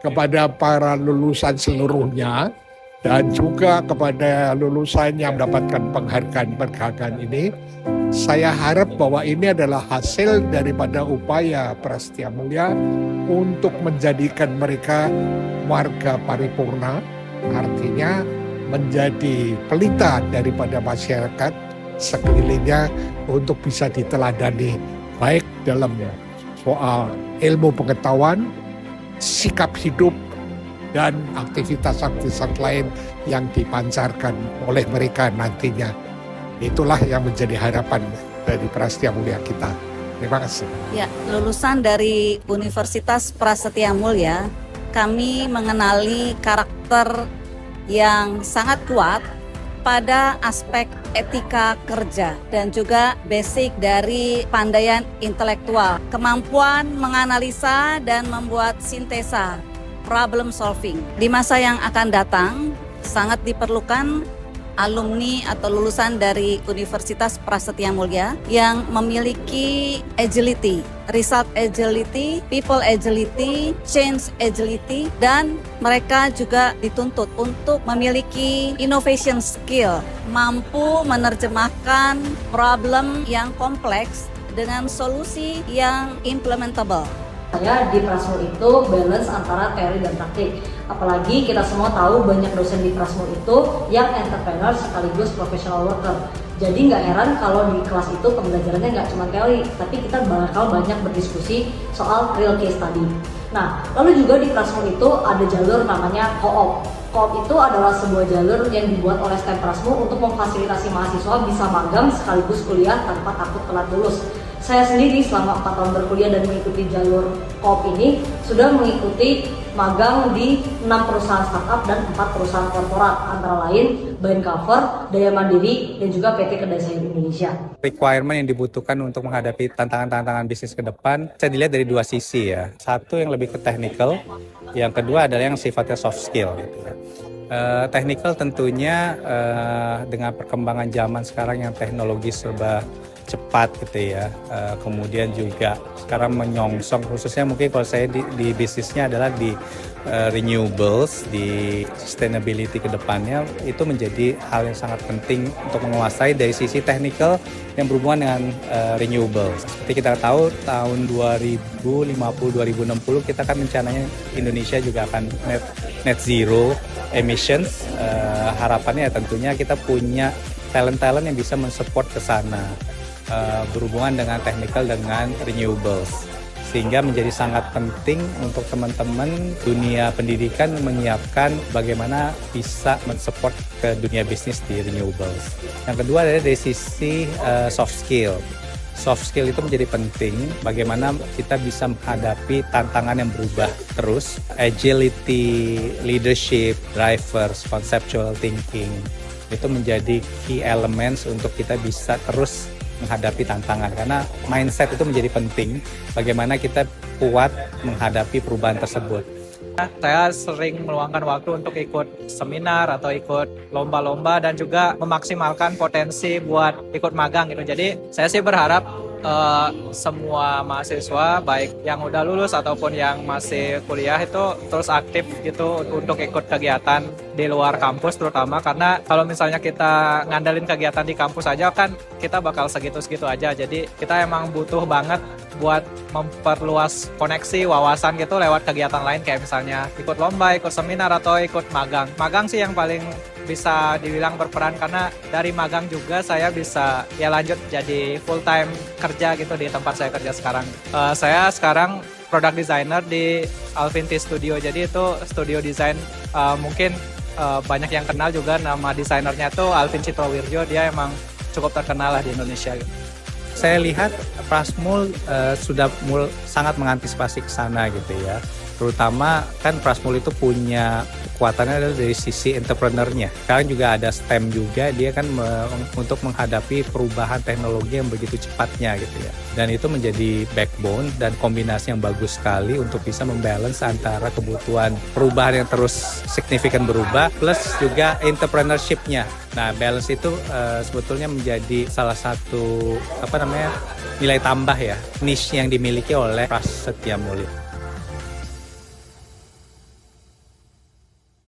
kepada para lulusan seluruhnya dan juga kepada lulusan yang mendapatkan penghargaan ini. Saya harap bahwa ini adalah hasil daripada upaya Prasetya Mulia untuk menjadikan mereka warga paripurna, artinya menjadi pelita daripada masyarakat sekelilingnya untuk bisa diteladani baik dalam soal ilmu pengetahuan, sikap hidup, dan aktivitas-aktivitas lain yang dipancarkan oleh mereka nantinya. Itulah yang menjadi harapan dari Prasetya Mulia kita. Terima kasih. Ya, lulusan dari Universitas Prasetya Mulia, kami mengenali karakter yang sangat kuat pada aspek etika kerja dan juga basic dari pandaian intelektual, kemampuan menganalisa dan membuat sintesa, problem solving. Di masa yang akan datang, sangat diperlukan alumni atau lulusan dari Universitas Prasetya Mulia yang memiliki agility, result agility, people agility, change agility, dan mereka juga dituntut untuk memiliki innovation skill, mampu menerjemahkan problem yang kompleks dengan solusi yang implementable. Saya di Prasmul itu balance antara teori dan praktik. Apalagi kita semua tahu banyak dosen di Prasmul itu yang entrepreneur sekaligus professional worker. Jadi nggak heran kalau di kelas itu pembelajarannya nggak cuma teori, tapi kita bakal banyak berdiskusi soal real case study. Nah, lalu juga di Prasmul itu ada jalur namanya co-op. Co-op itu adalah sebuah jalur yang dibuat oleh STEM Prasmul untuk memfasilitasi mahasiswa bisa magang sekaligus kuliah tanpa takut telat lulus. Saya sendiri selama 4 tahun berkuliah dan mengikuti jalur co-op ini sudah mengikuti magang di 6 perusahaan startup dan 4 perusahaan korporat, antara lain Baincover, Daya Mandiri, dan juga PT Kedai Sayur Indonesia. Requirement yang dibutuhkan untuk menghadapi tantangan-tantangan bisnis ke depan, saya dilihat dari dua sisi ya. Satu yang lebih ke technical, yang kedua adalah yang sifatnya soft skill. Gitu ya. Technical tentunya dengan perkembangan zaman sekarang yang teknologi serba cepat gitu ya, kemudian juga sekarang menyongsong, khususnya mungkin kalau saya di bisnisnya adalah di renewables, di sustainability ke depannya, itu menjadi hal yang sangat penting untuk menguasai dari sisi technical yang berhubungan dengan renewables. Seperti kita tahu tahun 2050-2060 kita kan rencananya Indonesia juga akan net zero emissions. Harapannya ya tentunya kita punya talent-talent yang bisa mensupport ke sana. Berhubungan dengan technical dengan renewables, sehingga menjadi sangat penting untuk teman-teman dunia pendidikan menyiapkan bagaimana bisa mensupport ke dunia bisnis di renewables. Yang kedua adalah dari sisi soft skill. Soft skill itu menjadi penting, bagaimana kita bisa menghadapi tantangan yang berubah terus, agility, leadership, drivers, conceptual thinking, itu menjadi key elements untuk kita bisa terus menghadapi tantangan, karena mindset itu menjadi penting bagaimana kita kuat menghadapi perubahan tersebut. Saya sering meluangkan waktu untuk ikut seminar atau ikut lomba-lomba dan juga memaksimalkan potensi buat ikut magang gitu. Jadi saya sih berharap semua mahasiswa baik yang udah lulus ataupun yang masih kuliah itu terus aktif gitu untuk ikut kegiatan di luar kampus, terutama karena kalau misalnya kita ngandalin kegiatan di kampus aja kan kita bakal segitu-segitu aja. Jadi kita emang butuh banget buat memperluas koneksi wawasan gitu lewat kegiatan lain, kayak misalnya ikut lomba, ikut seminar, atau ikut magang. Magang sih yang paling bisa dibilang berperan, karena dari magang juga saya bisa ya lanjut jadi full time kerja gitu di tempat saya kerja sekarang. Saya sekarang product designer di Alvinti Studio, jadi itu studio desain, mungkin banyak yang kenal juga nama desainernya tuh Alvin Citrowirjo, dia emang cukup terkenal lah di Indonesia gitu. Saya lihat Prasmul sudah sangat mengantisipasi ke sana gitu ya. Terutama kan Prasmul itu punya kekuatannya adalah dari sisi entrepreneurnya. Sekarang juga ada STEM juga, dia kan untuk menghadapi perubahan teknologi yang begitu cepatnya gitu ya. Dan itu menjadi backbone dan kombinasi yang bagus sekali untuk bisa membalance antara kebutuhan perubahan yang terus signifikan berubah plus juga entrepreneurship-nya. Nah, balance itu sebetulnya menjadi salah satu nilai tambah ya, niche yang dimiliki oleh Prasetya Mulia.